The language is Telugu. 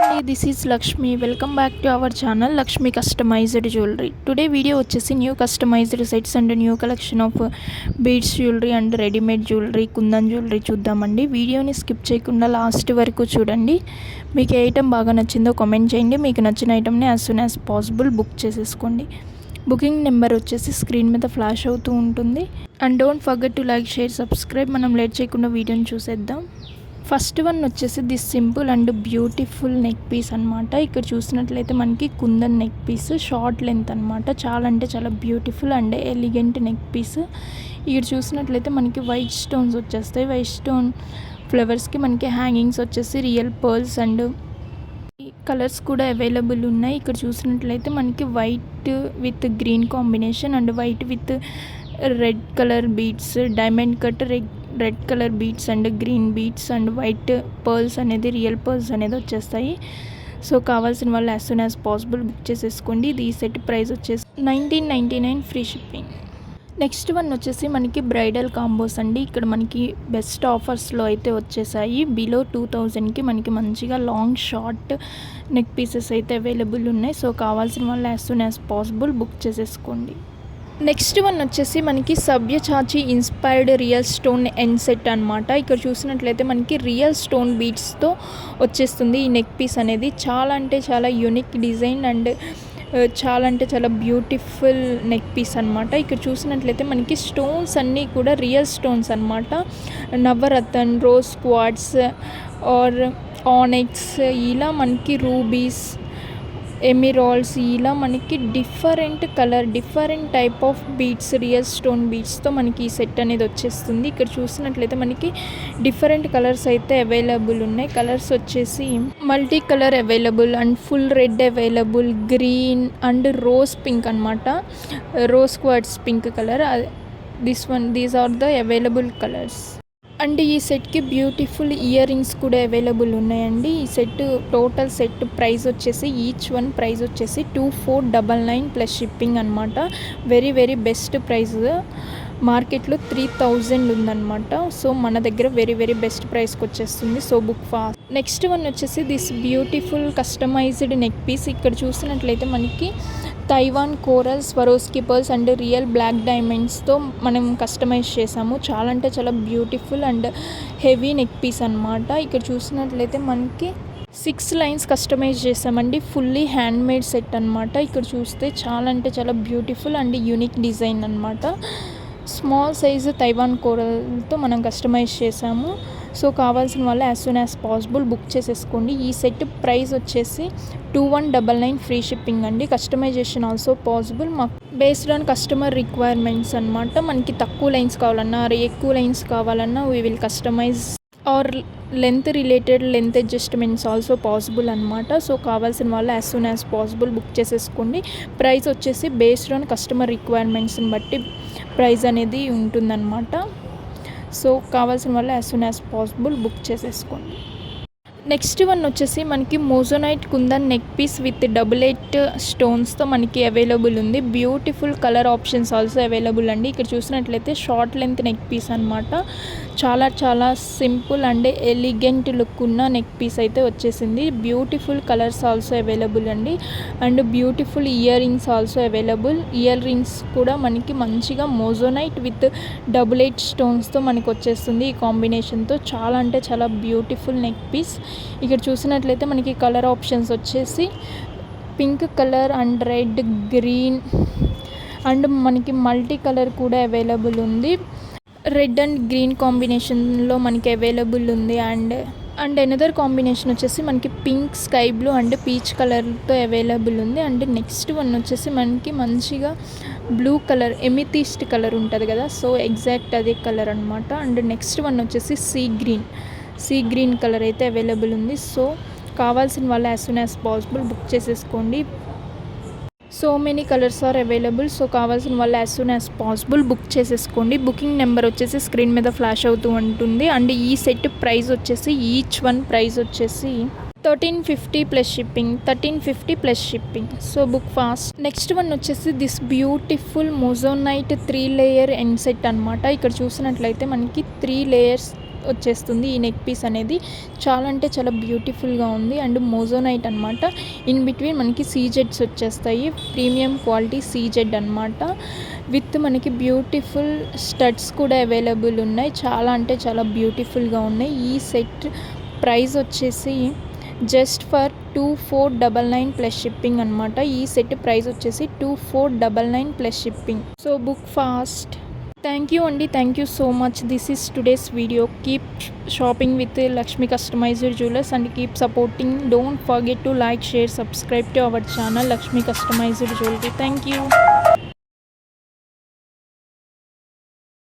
అండి, this is Lakshmi. Welcome back to our channel Lakshmi customized jewellery. Today video వచ్చేసి new customized sets and new collection of beads jewellery and readymade jewellery, kundan jewellery చూద్దామండి. వీడియోని స్కిప్ చేయకుండా లాస్ట్ వరకు చూడండి. మీకు ఏ ఐటమ్ బాగా నచ్చిందో కామెంట్ చేయండి. మీకు నచ్చిన ఐటమ్ని as soon as possible book చేసేసుకోండి. బుకింగ్ నెంబర్ వచ్చేసి స్క్రీన్ మీద ఫ్లాష్ అవుతూ ఉంటుంది. And don't forget to like, share, subscribe. మనం లేట్ చేయకుండా వీడియోని చూసేద్దాం. ఫస్ట్ వన్ వచ్చేసి this simple and beautiful neck piece అనమాట. ఇక్కడ చూసినట్లయితే మనకి kundan neck piece, short length అనమాట. చాలా అంటే చాలా beautiful and elegant neck piece. ఇక్కడ చూసినట్లయితే మనకి వైట్ స్టోన్స్ వచ్చేస్తాయి. వైట్ స్టోన్ ఫ్లవర్స్కి మనకి హ్యాంగింగ్స్ వచ్చేసి రియల్ పర్ల్స్ అండ్ కలర్స్ కూడా అవైలబుల్ ఉన్నాయి. ఇక్కడ చూసినట్లయితే మనకి white with green combination and white with red colour beads, diamond cut red colour beads and green beads and white pearls అనేది, రియల్ పర్ల్స్ అనేది వచ్చేస్తాయి. సో కావాల్సిన వాళ్ళు as soon as possible book చేసేసుకోండి. ఈ సెట్ ప్రైస్ వచ్చేసి 1999 ఫ్రీ షిప్పింగ్. నెక్స్ట్ వన్ వచ్చేసి మనకి బ్రైడల్ కాంబోస్ అండి. ఇక్కడ మనకి బెస్ట్ ఆఫర్స్లో అయితే వచ్చేసాయి. బిలో 2000కి మనకి మంచిగా లాంగ్ షార్ట్ నెక్ పీసెస్ అయితే అవైలబుల్ ఉన్నాయి. సో కావాల్సిన వాళ్ళు as soon as possible book చేసేసుకోండి. నెక్స్ట్ వన్ వచ్చేసి మనకి సభ్యచాచి inspired real stone end set అనమాట. ఇక్కడ చూసినట్లయితే మనకి రియల్ స్టోన్ బీడ్స్తో వచ్చేస్తుంది ఈ నెక్ పీస్ అనేది. చాలా అంటే చాలా యూనిక్ డిజైన్ అండ్ చాలా అంటే చాలా బ్యూటిఫుల్ నెక్ పీస్ అనమాట. ఇక్కడ చూసినట్లయితే మనకి స్టోన్స్ అన్నీ కూడా రియల్ స్టోన్స్ అనమాట. Navratan, rose quartz or onyx, ఇలా మనకి రూబీస్, ఎమిరాల్డ్స్, ఇలా మనకి different colour, different type of beads, real stone బీడ్స్తో మనకి ఈ సెట్ అనేది వచ్చేస్తుంది. ఇక్కడ చూసినట్లయితే మనకి డిఫరెంట్ కలర్స్ అయితే అవైలబుల్ ఉన్నాయి. కలర్స్ వచ్చేసి multi colour available and full red available, green and rose pink అనమాట. Rose quartz pink colour. These are the available colours. And ఈ సెట్కి బ్యూటిఫుల్ ఇయర్ రింగ్స్ కూడా అవైలబుల్ ఉన్నాయండి. ఈ సెట్ టోటల్ సెట్ ప్రైస్ వచ్చేసి ఈచ్ వన్ ప్రైస్ వచ్చేసి 2499 ప్లస్ షిప్పింగ్ అనమాట. Very very best price. మార్కెట్లో 3000 ఉందన్నమాట. సో మన దగ్గర వెరీ వెరీ బెస్ట్ ప్రైస్కి వచ్చేస్తుంది. So book fast. Next one వచ్చేసి this beautiful customized neck piece. ఇక్కడ చూసినట్లయితే మనకి Taiwan coral Swarovski pearls and real black డైమండ్స్తో మనం కస్టమైజ్ చేసాము. చాలా అంటే చాలా beautiful and heavy neck piece అనమాట. ఇక్కడ చూసినట్లయితే మనకి 6 లైన్స్ కస్టమైజ్ చేసామండి. ఫుల్లీ హ్యాండ్ మేడ్ సెట్ అనమాట. ఇక్కడ చూస్తే చాలా అంటే చాలా బ్యూటిఫుల్ అండ్ యూనిక్ డిజైన్ అనమాట. స్మాల్ సైజు తైవాన్ కోరల్తో మనం కస్టమైజ్ చేసాము. సో కావాల్సిన వాళ్ళు as soon as possible book చేసేసుకోండి. ఈ సెట్ ప్రైస్ వచ్చేసి 2199 ఫ్రీ షిప్పింగ్ అండి. Customisation also possible. మాకు బేస్డ్ ఆన్ కస్టమర్ రిక్వైర్మెంట్స్ అనమాట. మనకి తక్కువ లైన్స్ కావాలన్నా, ఎక్కువ లైన్స్ కావాలన్నా we will customise or length related length adjustments also possible అనమాట. సో కావాల్సిన వాళ్ళు as soon as possible book చేసేసుకోండి. ప్రైస్ వచ్చేసి బేస్డ్ ఆన్ కస్టమర్ రిక్వైర్మెంట్స్ని బట్టి ప్రైస్ అనేది ఉంటుందన్నమాట. సో కావాల్సిన వాళ్ళు as soon as possible book చేసేసుకోండి. నెక్స్ట్ వన్ వచ్చేసి మనకి మోజోనైట్ kundan neck piece with double 8 స్టోన్స్తో మనకి అవైలబుల్ ఉంది. Beautiful colour options also available అండి. ఇక్కడ చూసినట్లయితే షార్ట్ లెంత్ నెక్ పీస్ అనమాట. చాలా చాలా సింపుల్ అండ్ ఎలిగెంట్ లుక్ ఉన్న నెక్ పీస్ అయితే వచ్చేసింది. బ్యూటిఫుల్ కలర్స్ ఆల్సో అవైలబుల్ అండి. And beautiful ear rings also available. Ear rings కూడా మనకి మంచిగా మోజోనైట్ విత్ డబుల్ 8 స్టోన్స్తో మనకి వచ్చేస్తుంది. ఈ కాంబినేషన్తో చాలా అంటే చాలా బ్యూటిఫుల్ నెక్ పీస్. ఇక్కడ చూసినట్లయితే మనకి కలర్ ఆప్షన్స్ వచ్చేసి pink colour and red, green and మనకి మల్టీ కలర్ కూడా అవైలబుల్ ఉంది. రెడ్ అండ్ గ్రీన్ కాంబినేషన్లో మనకి అవైలబుల్ ఉంది. అండ్ ఎనదర్ కాంబినేషన్ వచ్చేసి మనకి pink, sky blue and peach కలర్తో అవైలబుల్ ఉంది. అండ్ నెక్స్ట్ వన్ వచ్చేసి మనకి మంచిగా బ్లూ కలర్, ఎమిథిస్ట్ కలర్ ఉంటుంది కదా, సో ఎగ్జాక్ట్ అదే కలర్ అనమాట. అండ్ నెక్స్ట్ వన్ వచ్చేసి సీ గ్రీన్ కలర్ అయితే అవైలబుల్ ఉంది. సో కావాల్సిన వాళ్ళు as soon as possible book చేసేసుకోండి. So many colours are available. So కావాల్సిన వాళ్ళు as soon as possible book చేసేసుకోండి. బుకింగ్ నెంబర్ వచ్చేసి స్క్రీన్ మీద ఫ్లాష్ అవుతూ ఉంటుంది. అండ్ ఈ సెట్ ప్రైస్ వచ్చేసి ఈచ్ వన్ ప్రైస్ వచ్చేసి 1350 plus shipping. 1350 plus shipping. So book fast. Next one వచ్చేసి this beautiful moissanite 3 layer end set అనమాట. ఇక్కడ చూసినట్లయితే మనకి 3 లేయర్స్ వచ్చేస్తుంది ఈ నెక్ పీస్ అనేది. చాలా అంటే చాలా బ్యూటిఫుల్గా ఉంది అండ్ మోజోనైట్ అనమాట. ఇన్ బిట్వీన్ మనకి సీజెడ్స్ వచ్చేస్తాయి, ప్రీమియం క్వాలిటీ సీజెడ్ అనమాట. విత్ మనకి బ్యూటిఫుల్ స్టడ్స్ కూడా అవైలబుల్ ఉన్నాయి. చాలా అంటే చాలా బ్యూటిఫుల్గా ఉన్నాయి. ఈ సెట్ ప్రైస్ వచ్చేసి జస్ట్ ఫర్ 2499 ప్లస్ షిప్పింగ్ అనమాట. ఈ సెట్ ప్రైస్ వచ్చేసి 2499 plus shipping. So book fast. Thank you అండి, thank you so much. This is today's video. Keep shopping with Lakshmi customized jewellers and keep supporting. Don't forget to like, share, subscribe to our channel Lakshmi customized jewellery. Thank you.